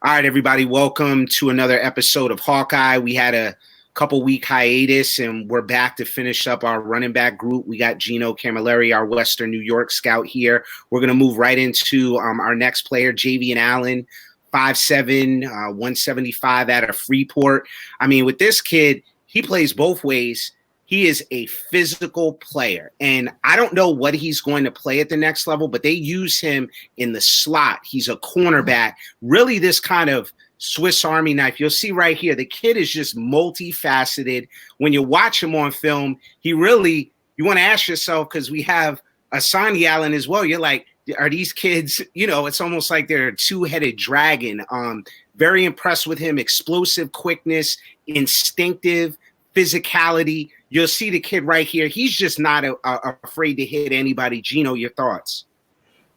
All right, everybody, welcome to another episode of Hawkeye. We had a couple week hiatus and we're back to finish up our running back group. We got Gino, Cammilleri, our Western New York scout here. We're going to move right into our next player, Javian Allen, 5'7", 175 out of Freeport. I mean, with this kid, he plays both ways. He is a physical player, and I don't know what he's going to play at the next level, but they use him in the slot. He's a cornerback, really this kind of Swiss Army knife. You'll see right here, the kid is just multifaceted. When you watch him on film, you want to ask yourself, because we have Asani Allen as well, you're like, are these kids, it's almost like they're a two-headed dragon. Very impressed with him, explosive quickness, instinctive physicality. You'll see the kid right here. He's just not afraid to hit anybody. Gino, your thoughts?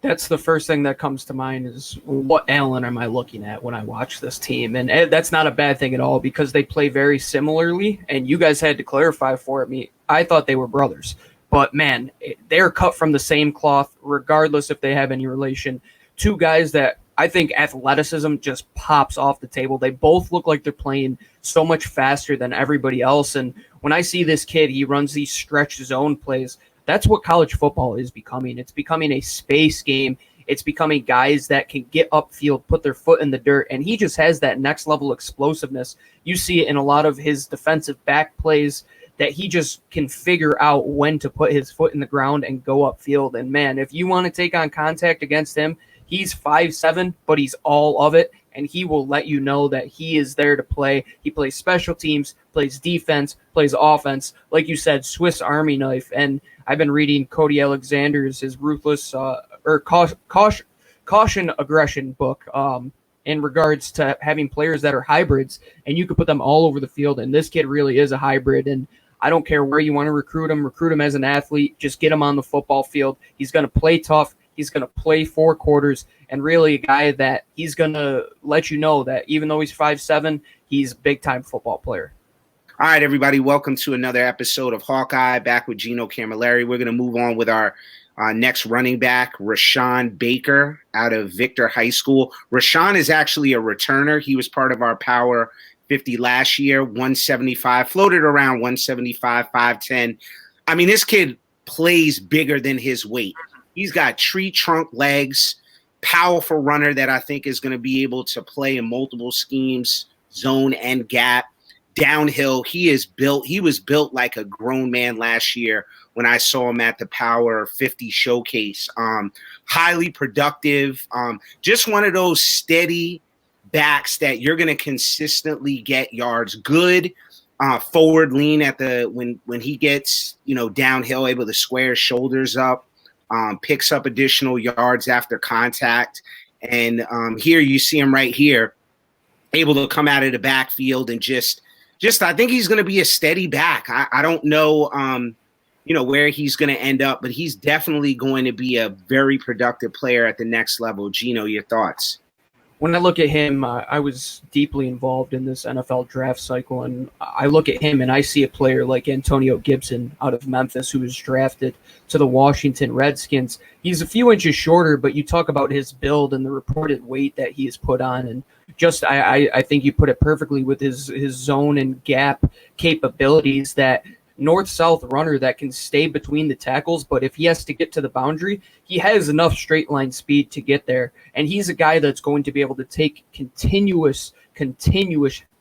That's the first thing that comes to mind is what Allen am I looking at when I watch this team? And that's not a bad thing at all because they play very similarly. And you guys had to clarify for me. I thought they were brothers. But, man, they're cut from the same cloth regardless if they have any relation. Two guys that I think athleticism just pops off the table. They both look like they're playing so much faster than everybody else. And when I see this kid, he runs these stretch zone plays. That's what college football is becoming. It's becoming a space game. It's becoming guys that can get upfield, put their foot in the dirt, and he just has that next level explosiveness. You see it in a lot of his defensive back plays that he just can figure out when to put his foot in the ground and go upfield. And, man, if you want to take on contact against him, he's 5'7", but he's all of it, and he will let you know that he is there to play. He plays special teams, plays defense, plays offense. Like you said, Swiss Army knife. And I've been reading Cody Alexander's, his Ruthless Caution Aggression book in regards to having players that are hybrids, and you could put them all over the field, and this kid really is a hybrid. And I don't care where you want to recruit him as an athlete. Just get him on the football field. He's going to play tough. He's going to play 4 quarters, and really a guy that he's going to let you know that even though he's 5'7", he's a big-time football player. All right, everybody, welcome to another episode of Hawkeye, back with Gino Cammilleri. We're going to move on with our next running back, Rashawn Baker out of Victor High School. Rashawn is actually a returner. He was part of our Power 50 last year, 175, floated around 175, 5'10". I mean, this kid plays bigger than his weight. He's got tree trunk legs, powerful runner that I think is going to be able to play in multiple schemes, zone and gap, downhill. He was built like a grown man last year when I saw him at the Power 50 showcase. Highly productive, just one of those steady backs that you're going to consistently get yards. Good forward lean at when he gets downhill, able to square his shoulders up. Picks up additional yards after contact. And here you see him right here, able to come out of the backfield and just I think he's going to be a steady back. I don't know, where he's going to end up, but he's definitely going to be a very productive player at the next level. Gino, your thoughts? When I look at him, I was deeply involved in this NFL draft cycle, and I look at him and I see a player like Antonio Gibson out of Memphis who was drafted to the Washington Redskins. He's a few inches shorter, but you talk about his build and the reported weight that he has put on, and just I think you put it perfectly with his zone and gap capabilities, that north-south runner that can stay between the tackles, but if he has to get to the boundary, he has enough straight line speed to get there. And he's a guy that's going to be able to take continuous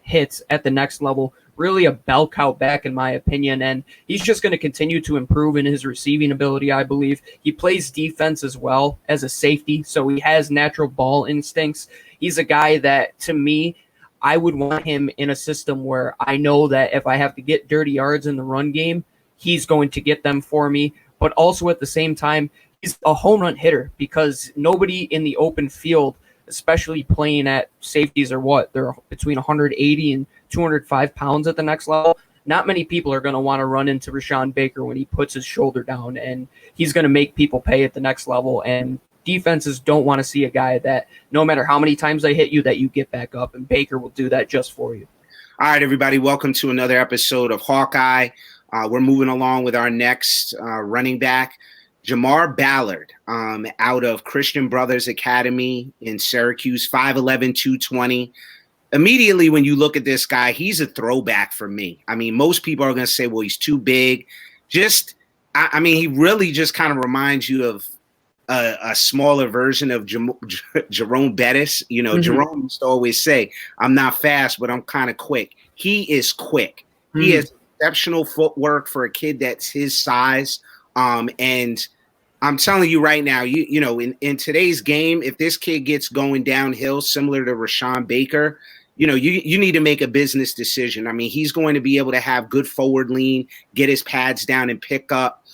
hits at the next level. Really a bell cow back, in my opinion, and he's just going to continue to improve in his receiving ability, I believe. He plays defense as well as a safety, so he has natural ball instincts. He's a guy that, to me, I would want him in a system where I know that if I have to get dirty yards in the run game, he's going to get them for me. But also at the same time, he's a home run hitter, because nobody in the open field, especially playing at safeties, they're between 180 and 205 pounds at the next level. Not many people are going to want to run into Rashawn Baker when he puts his shoulder down, and he's going to make people pay at the next level. And defenses don't want to see a guy that no matter how many times they hit you, that you get back up, and Baker will do that just for you. All right, everybody, welcome to another episode of Hawkeye. We're moving along with our next running back, Jamar Ballard, out of Christian Brothers Academy in Syracuse, 5'11", 220. Immediately when you look at this guy, he's a throwback for me. I mean, most people are going to say, well, he's too big. He really just kind of reminds you of a smaller version of Jerome Bettis. You know, Jerome used to always say, I'm not fast, but I'm kind of quick. He is quick. He has exceptional footwork for a kid that's his size. And I'm telling you right now, you know, in today's game, if this kid gets going downhill, similar to Rashawn Baker, you know, you need to make a business decision. I mean, he's going to be able to have good forward lean, get his pads down and pick up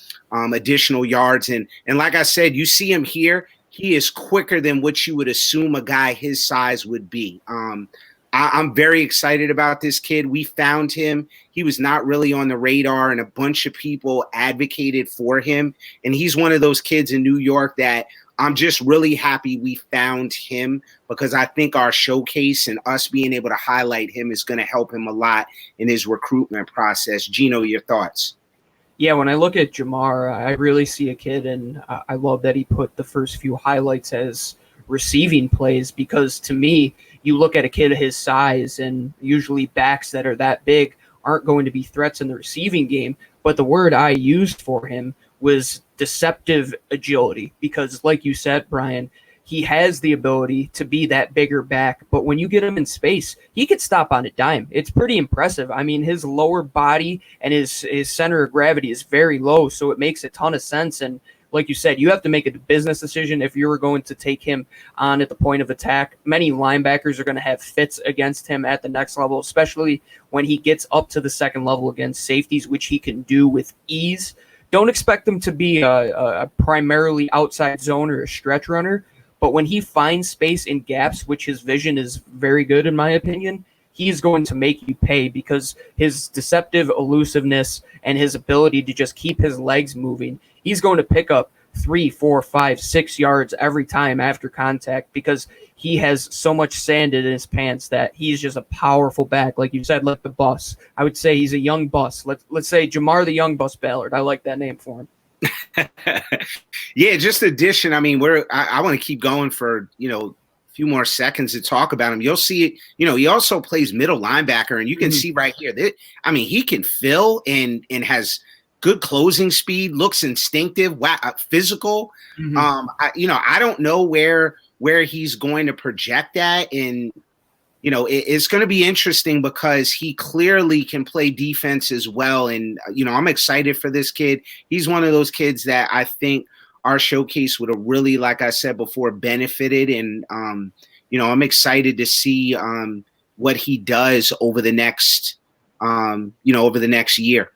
additional yards. And like I said, you see him here, he is quicker than what you would assume a guy his size would be. I'm very excited about this kid. We found him. He was not really on the radar, and a bunch of people advocated for him. And he's one of those kids in New York that I'm just really happy we found him, because I think our showcase and us being able to highlight him is going to help him a lot in his recruitment process. Gino, your thoughts? Yeah, when I look at Jamar, I really see a kid, and I love that he put the first few highlights as receiving plays, because to me, you look at a kid of his size, and usually backs that are that big aren't going to be threats in the receiving game. But the word I used for him was deceptive agility, because like you said, Brian, he has the ability to be that bigger back, but when you get him in space, he could stop on a dime. It's pretty impressive. I mean, his lower body and his center of gravity is very low, so it makes a ton of sense. And like you said, you have to make a business decision if you're going to take him on at the point of attack. Many linebackers are going to have fits against him at the next level, especially when he gets up to the second level against safeties, which he can do with ease. Don't expect him to be a primarily outside zone or a stretch runner, but when he finds space in gaps, which his vision is very good in my opinion, he's going to make you pay, because his deceptive elusiveness and his ability to just keep his legs moving, he's going to pick up 3, 4, 5, 6 yards every time after contact, because he has so much sand in his pants that he's just a powerful back. Like you said, like the bus. I would say he's a young bus. Let's say Jamar the Young Bus Ballard. I like that name for him. Yeah, just addition. I mean, I want to keep going for, you know, a few more seconds to talk about him. You'll see it. You know, he also plays middle linebacker, and you can see right here that, I mean, he can fill and has good closing speed, looks instinctive, physical. I don't know where he's going to project at, and you know, it's going to be interesting because he clearly can play defense as well. And, you know, I'm excited for this kid. He's one of those kids that I think our showcase would have really, like I said before, benefited. And, you know, I'm excited to see what he does over the next, over the next year.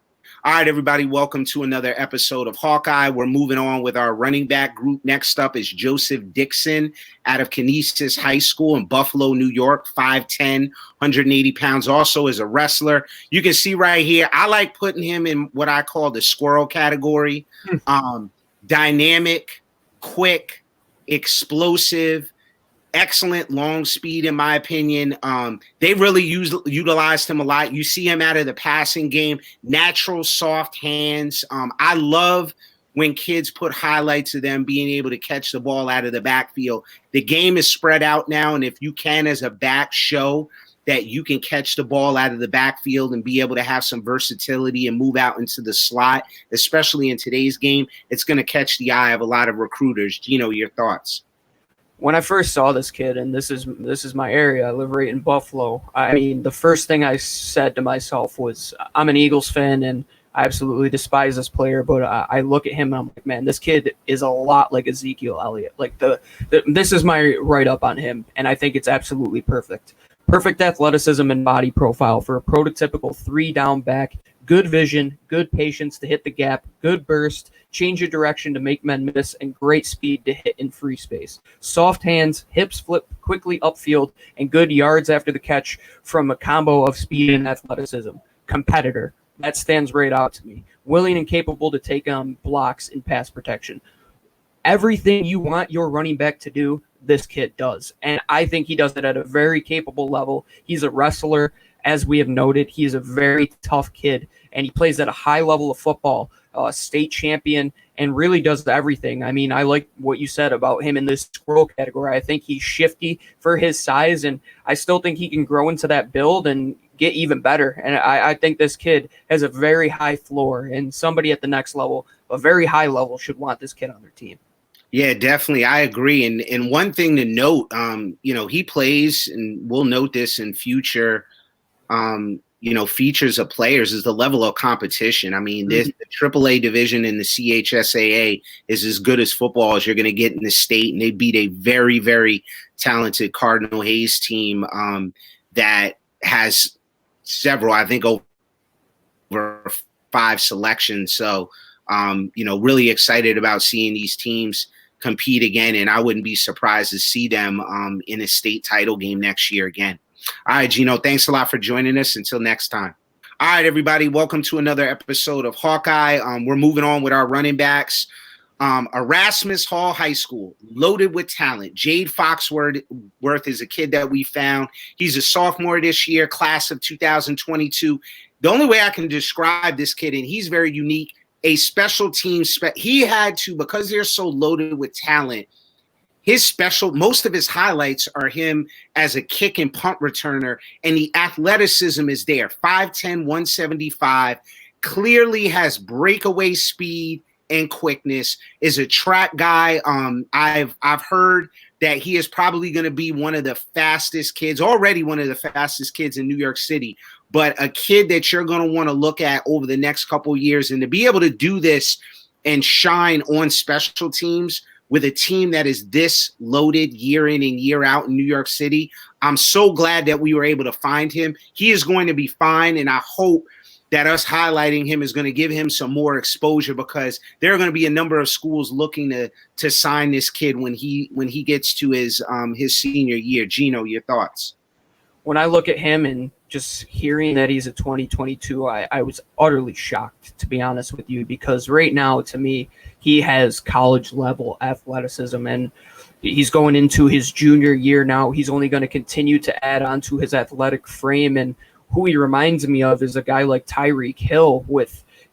All right, everybody, welcome to another episode of Hawkeye. We're moving on with our running back group. Next up is Joseph Dixon out of Canisius High School in Buffalo, New York, 5'10", 180 pounds, also is a wrestler. You can see right here, I like putting him in what I call the squirrel category. Dynamic, quick, explosive, excellent long speed, in my opinion. They really utilized him a lot. You see him out of the passing game, natural soft hands. I love when kids put highlights of them being able to catch the ball out of the backfield. The game is spread out now, and if you can, as a back, show that you can catch the ball out of the backfield and be able to have some versatility and move out into the slot, especially in today's game, it's going to catch the eye of a lot of recruiters. Gino, your thoughts? When I first saw this kid, and this is my area, I live right in Buffalo. I mean, the first thing I said to myself was, I'm an Eagles fan, and I absolutely despise this player, but I look at him and I'm like, man, this kid is a lot like Ezekiel Elliott. Like this is my write-up on him, and I think it's absolutely perfect. Perfect athleticism and body profile for a prototypical 3-down back. Good vision, good patience to hit the gap, good burst, change of direction to make men miss, and great speed to hit in free space. Soft hands, hips flip quickly upfield, and good yards after the catch from a combo of speed and athleticism. Competitor. That stands right out to me. Willing and capable to take on blocks in pass protection. Everything you want your running back to do, this kid does. And I think he does it at a very capable level. He's a wrestler. As we have noted, he is a very tough kid, and he plays at a high level of football state champion, and really does everything. I mean, I like what you said about him in this squirrel category. I think he's shifty for his size, and I still think he can grow into that build and get even better. And I think this kid has a very high floor, and somebody at the next level, a very high level, should want this kid on their team. Yeah, definitely. I agree. And one thing to note, he plays, and we'll note this in future, features of players, is the level of competition. I mean, the AAA division in the CHSAA is as good as football as you're going to get in the state, and they beat a very, very talented Cardinal Hayes team that has several, I think, over 5 selections. So, really excited about seeing these teams compete again, and I wouldn't be surprised to see them in a state title game next year again. All right, Gino, thanks a lot for joining us. Until next time. All right, everybody, welcome to another episode of Hawkeye. We're moving on with our running backs. Erasmus Hall High School, loaded with talent. Jade Foxworth is a kid that we found. He's a sophomore this year, class of 2022. The only way I can describe this kid, and he's very unique, a special team. He had to, because they're so loaded with talent, most of his highlights are him as a kick and punt returner, and the athleticism is there. 5'10", 175, clearly has breakaway speed and quickness, is a track guy. I've heard that he is probably going to be one of the fastest kids, already one of the fastest kids in New York City, but a kid that you're going to want to look at over the next couple of years. And to be able to do this and shine on special teams with a team that is this loaded year in and year out in New York City, I'm so glad that we were able to find him. He is going to be fine, and I hope that us highlighting him is going to give him some more exposure, because there are going to be a number of schools looking to sign this kid when he gets to his senior year. Gino, your thoughts? When I look at him and just hearing that he's a 2022, I was utterly shocked, to be honest with you, because right now, to me, he has college-level athleticism, and he's going into his junior year now. He's only going to continue to add on to his athletic frame, and who he reminds me of is a guy like Tyreek Hill.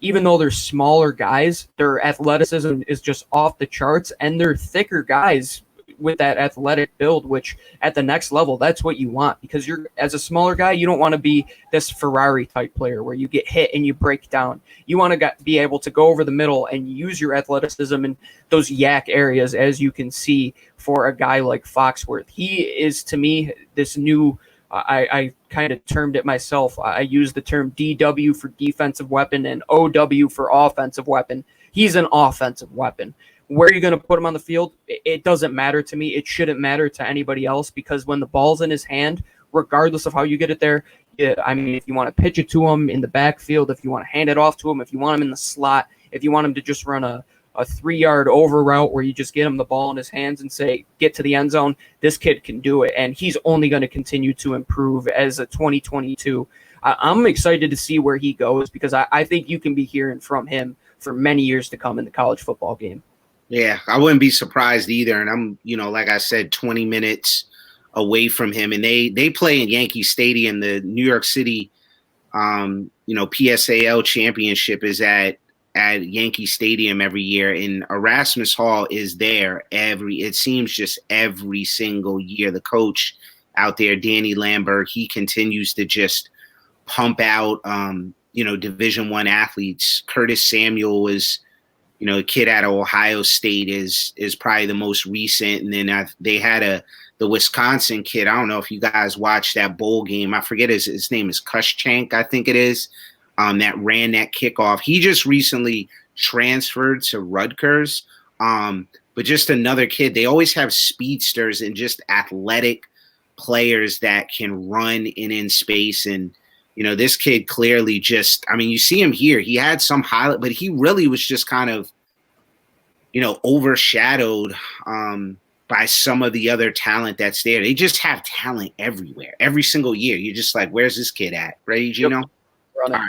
Even though they're smaller guys, their athleticism is just off the charts, and they're thicker guys with that athletic build, which at the next level, that's what you want, because as a smaller guy, you don't want to be this Ferrari type player where you get hit and you break down. You want to be able to go over the middle and use your athleticism in those yak areas, as you can see for a guy like Foxworth. He is, to me, this new, I kind of termed it myself. I use the term DW for defensive weapon and OW for offensive weapon. He's an offensive weapon. Where are you going to put him on the field? It doesn't matter to me. It shouldn't matter to anybody else, because when the ball's in his hand, regardless of how you get it there, if you want to pitch it to him in the backfield, if you want to hand it off to him, if you want him in the slot, if you want him to just run a 3-yard over route where you just get him the ball in his hands and say, get to the end zone, this kid can do it. And he's only going to continue to improve as a 2022. I'm excited to see where he goes, because I think you can be hearing from him for many years to come in the college football game. Yeah, I wouldn't be surprised either. And I'm, like I said, 20 minutes away from him. And they play in Yankee Stadium. The New York City, PSAL championship is at Yankee Stadium every year. And Erasmus Hall is there it seems just every single year. The coach out there, Danny Lambert, he continues to just pump out, Division I athletes. Curtis Samuel is, a kid out of Ohio State is probably the most recent. And then they had the Wisconsin kid. I don't know if you guys watched that bowl game. I forget his name is Kuschank, I think it is, that ran that kickoff. He just recently transferred to Rutgers. But just another kid. They always have speedsters and just athletic players that can run in space. And, this kid clearly just, you see him here. He had some highlight, but he really was just kind of, overshadowed by some of the other talent that's there. They just have talent everywhere, every single year. You're just like, where's this kid at? Ready, Gino? Yep.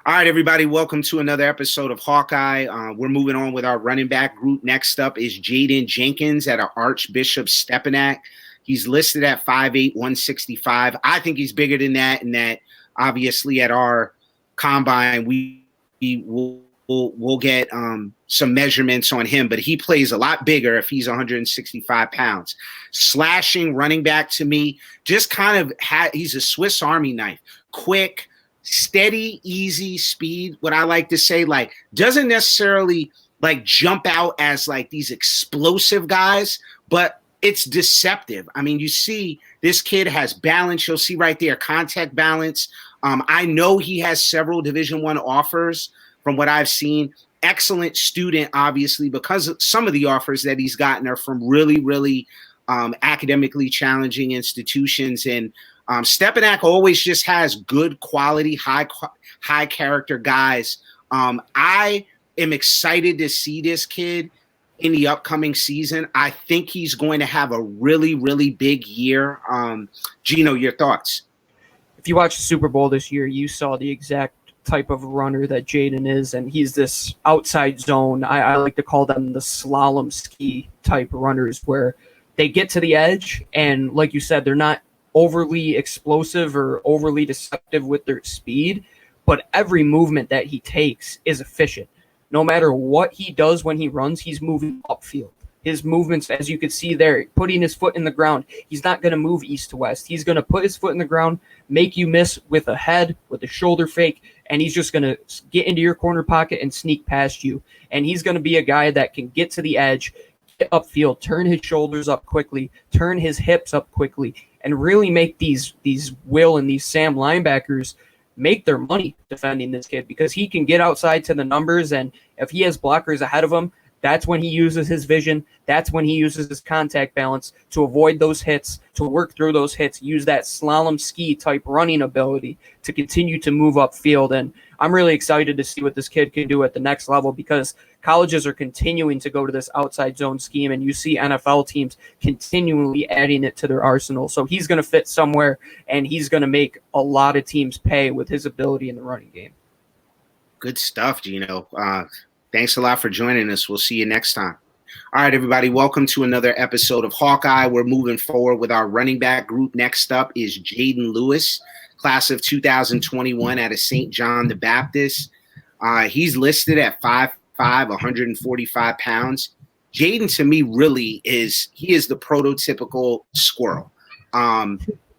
All right, everybody. Welcome to another episode of Hawkeye. We're moving on with our running back group. Next up is Jaden Jenkins out of Archbishop Stepinac. He's listed at 5'8", 165. I think he's bigger than that, and that obviously at our combine, we will we'll get some measurements on him, but he plays a lot bigger if he's 165 pounds. Slashing running back to me, just kind of he's a Swiss Army knife. Quick, steady, easy speed. What I like to say, like, doesn't necessarily like jump out as like these explosive guys, but it's deceptive. I mean, you see this kid has balance. You'll see right there, contact balance. I know he has several Division I offers from what I've seen. Excellent student, obviously, because some of the offers that he's gotten are from really, really academically challenging institutions. And Stepanak always just has good quality, high character guys. I am excited to see this kid in the upcoming season. I think he's going to have a really, really big year. Gino, your thoughts? If you watched the Super Bowl this year, you saw the exact type of runner that Jaden is, and he's this outside zone. I like to call them the slalom ski type runners, where they get to the edge, and like you said, they're not overly explosive or overly deceptive with their speed, but every movement that he takes is efficient. No matter what he does when he runs, he's moving upfield. His movements, as you can see there, putting his foot in the ground, he's not going to move east to west. He's going to put his foot in the ground, make you miss with a head, with a shoulder fake, and he's just going to get into your corner pocket and sneak past you. And he's going to be a guy that can get to the edge, get upfield, turn his shoulders up quickly, turn his hips up quickly, and really make these Will and these Sam linebackers make their money defending this kid, because he can get outside to the numbers, and if he has blockers ahead of him, that's when he uses his vision. That's when he uses his contact balance to avoid those hits, to work through those hits, use that slalom ski type running ability to continue to move upfield. And I'm really excited to see what this kid can do at the next level, because colleges are continuing to go to this outside zone scheme, and you see NFL teams continually adding it to their arsenal. So he's going to fit somewhere, and he's going to make a lot of teams pay with his ability in the running game. Good stuff, Gino. Thanks a lot for joining us. We'll see you next time. All right, everybody, welcome to another episode of Hawkeye. We're moving forward with our running back group. Next up is Jaden Lewis, class of 2021 out of St. John the Baptist. He's listed at 5'5", 145 pounds. Jaden, to me, really is the prototypical squirrel.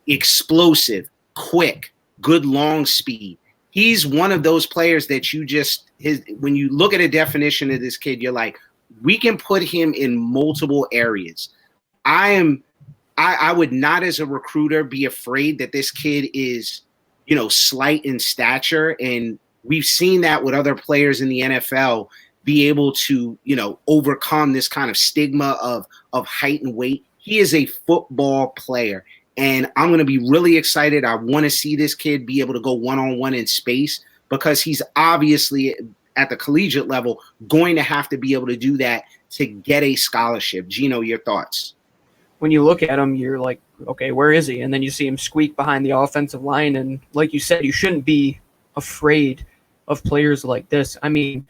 Explosive, quick, good long speed. He's one of those players that when you look at a definition of this kid, you're like, we can put him in multiple areas. I would not, as a recruiter, be afraid that this kid is, slight in stature. And we've seen that with other players in the NFL be able to, overcome this kind of stigma of height and weight. He is a football player. And I'm going to be really excited. I want to see this kid be able to go one-on-one in space, because he's obviously at the collegiate level going to have to be able to do that to get a scholarship. Gino, your thoughts? When you look at him, you're like, okay, where is he? And then you see him squeak behind the offensive line. And like you said, you shouldn't be afraid of players like this. I mean,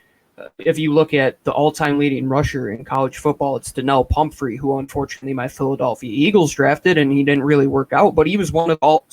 if you look at the all-time leading rusher in college football, it's Donnell Pumphrey, who unfortunately my Philadelphia Eagles drafted, and he didn't really work out, but he was one of all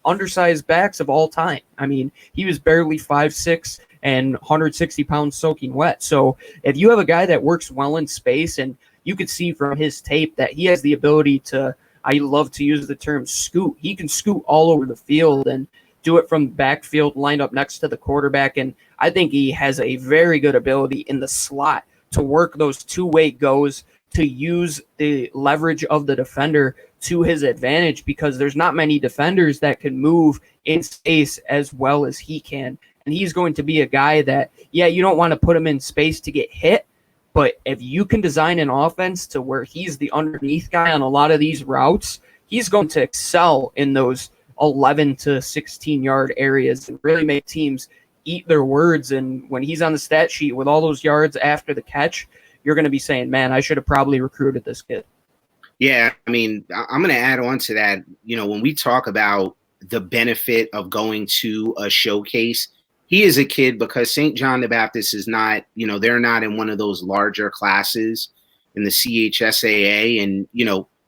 undersized backs of all time. I mean, he was barely 5'6" and 160 pounds soaking wet. So if you have a guy that works well in space, and you could see from his tape that he has the ability to, I love to use the term scoot. He can scoot all over the field and do it from the backfield, lined up next to the quarterback. And I think he has a very good ability in the slot to work those two-way goes, to use the leverage of the defender to his advantage, because there's not many defenders that can move in space as well as he can. And he's going to be a guy that, you don't want to put him in space to get hit, but if you can design an offense to where he's the underneath guy on a lot of these routes, he's going to excel in those 11 to 16-yard areas and really make teams eat their words. And when he's on the stat sheet with all those yards after the catch, you're going to be saying, man, I should have probably recruited this kid. Yeah, I mean, I'm going to add on to that. When we talk about the benefit of going to a showcase, he is a kid, because St. John the Baptist is not, they're not in one of those larger classes in the CHSAA. And,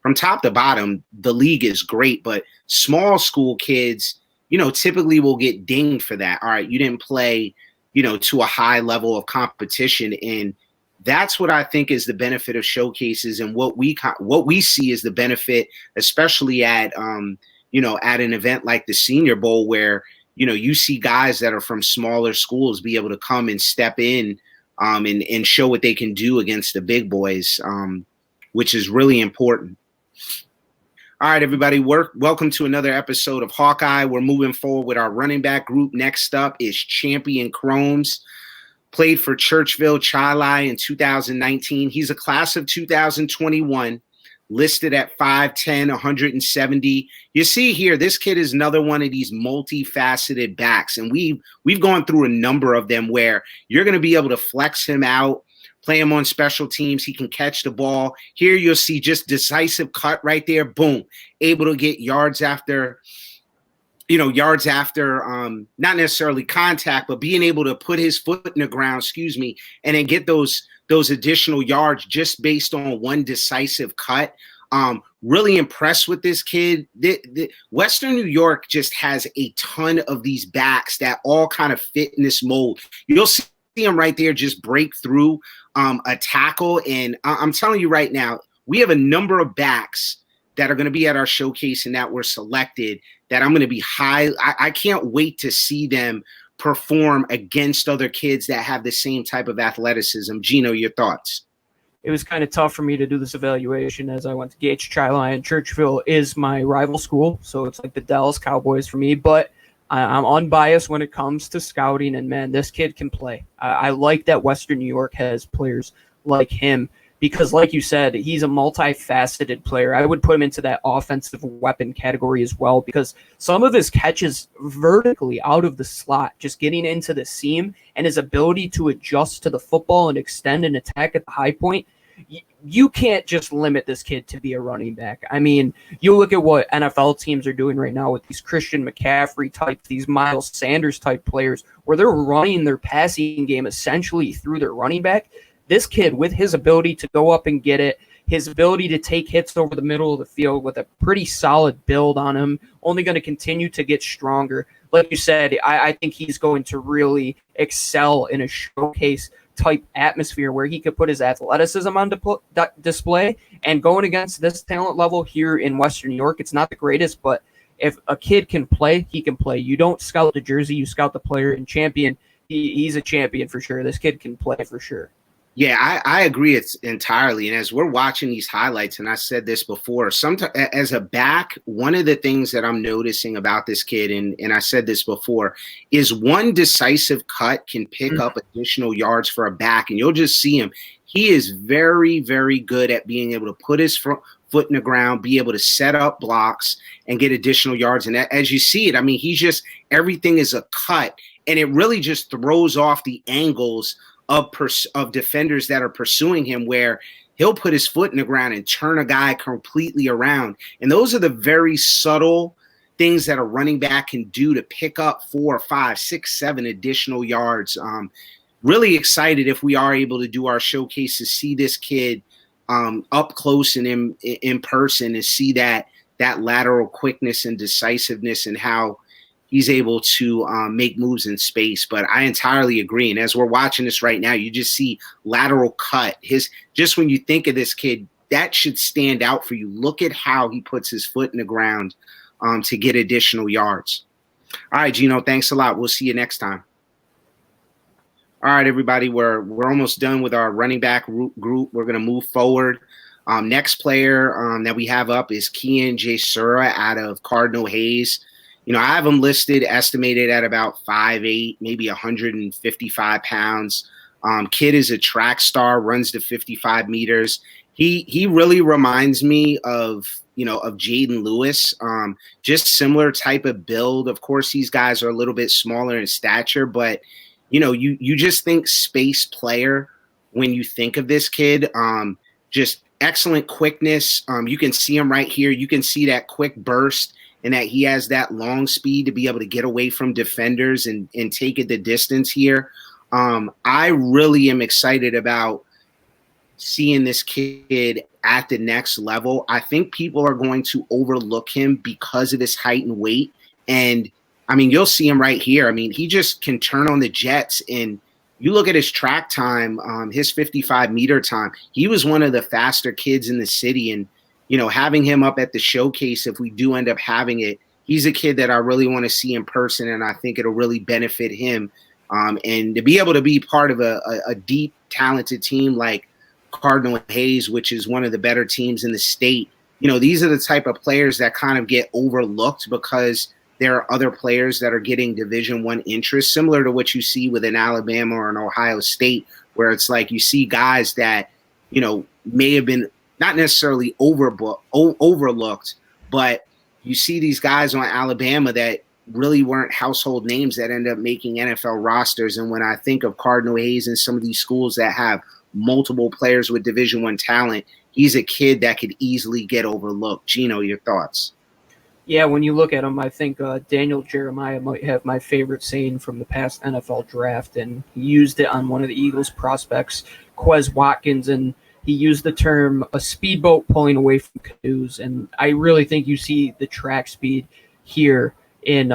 from top to bottom, the league is great, but small school kids, typically will get dinged for that. All right, you didn't play, to a high level of competition. And that's what I think is the benefit of showcases, and what we see is the benefit, especially at at an event like the Senior Bowl, where you see guys that are from smaller schools be able to come and step in and show what they can do against the big boys, which is really important. All right, everybody, welcome to another episode of Hawkeye. We're moving forward with our running back group. Next up is Champion Chromes. Played for Churchville Chili in 2019. He's a class of 2021, listed at 5'10", 170. You see here, this kid is another one of these multifaceted backs, and we've gone through a number of them where you're going to be able to flex him out, play him on special teams. He can catch the ball. Here you'll see just decisive cut right there. Boom. Able to get yards after not necessarily contact, but being able to put his foot in the ground, and then get those additional yards just based on one decisive cut. Really impressed with this kid. The Western New York just has a ton of these backs that all kind of fit in this mold. You'll see him right there just break through a tackle. And I'm telling you right now, we have a number of backs that are going to be at our showcase and that were selected that I'm going to be high. I can't wait to see them perform against other kids that have the same type of athleticism. Gino, your thoughts? It was kind of tough for me to do this evaluation as I went to Gage Chili, and Churchville is my rival school, so it's like the Dallas Cowboys for me. But I'm unbiased when it comes to scouting, and man, this kid can play. I like that Western New York has players like him because, like you said, he's a multifaceted player. I would put him into that offensive weapon category as well because some of his catches vertically out of the slot, just getting into the seam, and his ability to adjust to the football and extend an attack at the high point. You can't just limit this kid to be a running back. I mean, you look at what NFL teams are doing right now with these Christian McCaffrey types, these Miles Sanders type players, where they're running their passing game essentially through their running back. This kid, with his ability to go up and get it, his ability to take hits over the middle of the field with a pretty solid build on him, only going to continue to get stronger. Like you said, I think he's going to really excel in a showcase type atmosphere where he could put his athleticism on display. And going against this talent level here in Western New York, it's not the greatest, but if a kid can play, he can play. You don't scout the jersey, you scout the player. And Champion, he's a champion for sure. This kid can play for sure. Yeah, I agree. It's entirely. And as we're watching these highlights, and I said this before, sometimes as a back, one of the things that I'm noticing about this kid, and I said this before, is one decisive cut can pick up additional yards for a back. And you'll just see him. He is very, very good at being able to put his foot in the ground, be able to set up blocks and get additional yards. And as you see it, I mean, everything is a cut, and it really just throws off the angles of defenders that are pursuing him, where he'll put his foot in the ground and turn a guy completely around. And those are the very subtle things that a running back can do to pick up 4, 5, 6, 7 additional yards. Really excited if we are able to do our showcase to see this kid up close and in person, and see that lateral quickness and decisiveness and how he's able to make moves in space. But I entirely agree. And as we're watching this right now, you just see lateral cut. Just when you think of this kid, that should stand out for you. Look at how he puts his foot in the ground to get additional yards. All right, Gino, thanks a lot. We'll see you next time. All right, everybody, we're almost done with our running back group. We're going to move forward. Next player that we have up is Kian J. Sura out of Cardinal Hayes. I have him estimated at about 5'8", maybe 155 pounds. Kid is a track star, runs to 55 meters. He really reminds me of Jaden Lewis, just similar type of build. Of course, these guys are a little bit smaller in stature, but you just think space player when you think of this kid. Just excellent quickness. You can see him right here. You can see that quick burst, and that he has that long speed to be able to get away from defenders and take it the distance here. I really am excited about seeing this kid at the next level. I think people are going to overlook him because of his height and weight. And I mean, you'll see him right here. I mean, he just can turn on the jets, and you look at his track time, his 55-meter time. He was one of the faster kids in the city, and having him up at the showcase, if we do end up having it, he's a kid that I really want to see in person, and I think it'll really benefit him. And to be able to be part of a deep, talented team like Cardinal Hayes, which is one of the better teams in the state, these are the type of players that kind of get overlooked because there are other players that are getting Division I interest, similar to what you see with an Alabama or an Ohio State, where it's like you see guys that, may have been not necessarily overlooked, but you see these guys on Alabama that really weren't household names that end up making NFL rosters. And when I think of Cardinal Hayes and some of these schools that have multiple players with Division I talent, he's a kid that could easily get overlooked. Gino, your thoughts? Yeah, when you look at him, I think Daniel Jeremiah might have my favorite saying from the past NFL draft, and he used it on one of the Eagles prospects, Quez Watkins, and he used the term a speedboat pulling away from canoes. And I really think you see the track speed here in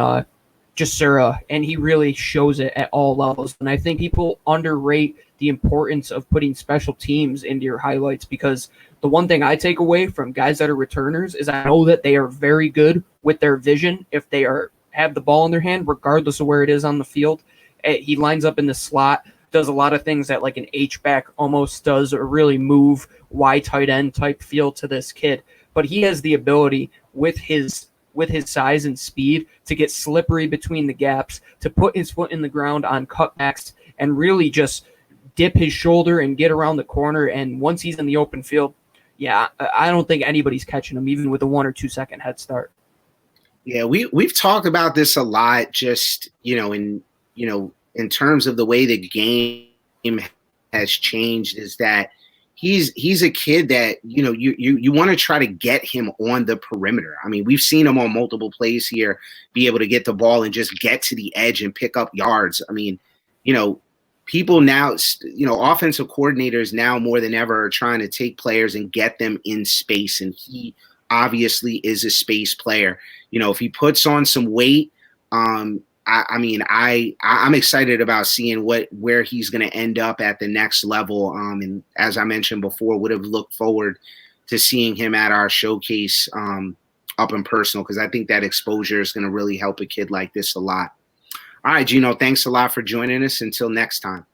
Jasura, and he really shows it at all levels. And I think people underrate the importance of putting special teams into your highlights, because the one thing I take away from guys that are returners is I know that they are very good with their vision if they have the ball in their hand, regardless of where it is on the field. He lines up in the slot, does a lot of things that like an H-back almost does, or really move Y tight end type feel to this kid. But he has the ability with his size and speed to get slippery between the gaps, to put his foot in the ground on cutbacks and really just dip his shoulder and get around the corner. And once he's in the open field, yeah, I don't think anybody's catching him, even with a 1 or 2 second head start. Yeah, we've talked about this a lot, just in terms of the way the game has changed, is that he's a kid that you want to try to get him on the perimeter. I mean, we've seen him on multiple plays here be able to get the ball and just get to the edge and pick up yards. I mean, people now, offensive coordinators now more than ever are trying to take players and get them in space, and he obviously is a space player. If he puts on some weight, I'm excited about seeing where he's going to end up at the next level. And as I mentioned before, would have looked forward to seeing him at our showcase up in personal, because I think that exposure is going to really help a kid like this a lot. All right, Gino, thanks a lot for joining us. Until next time.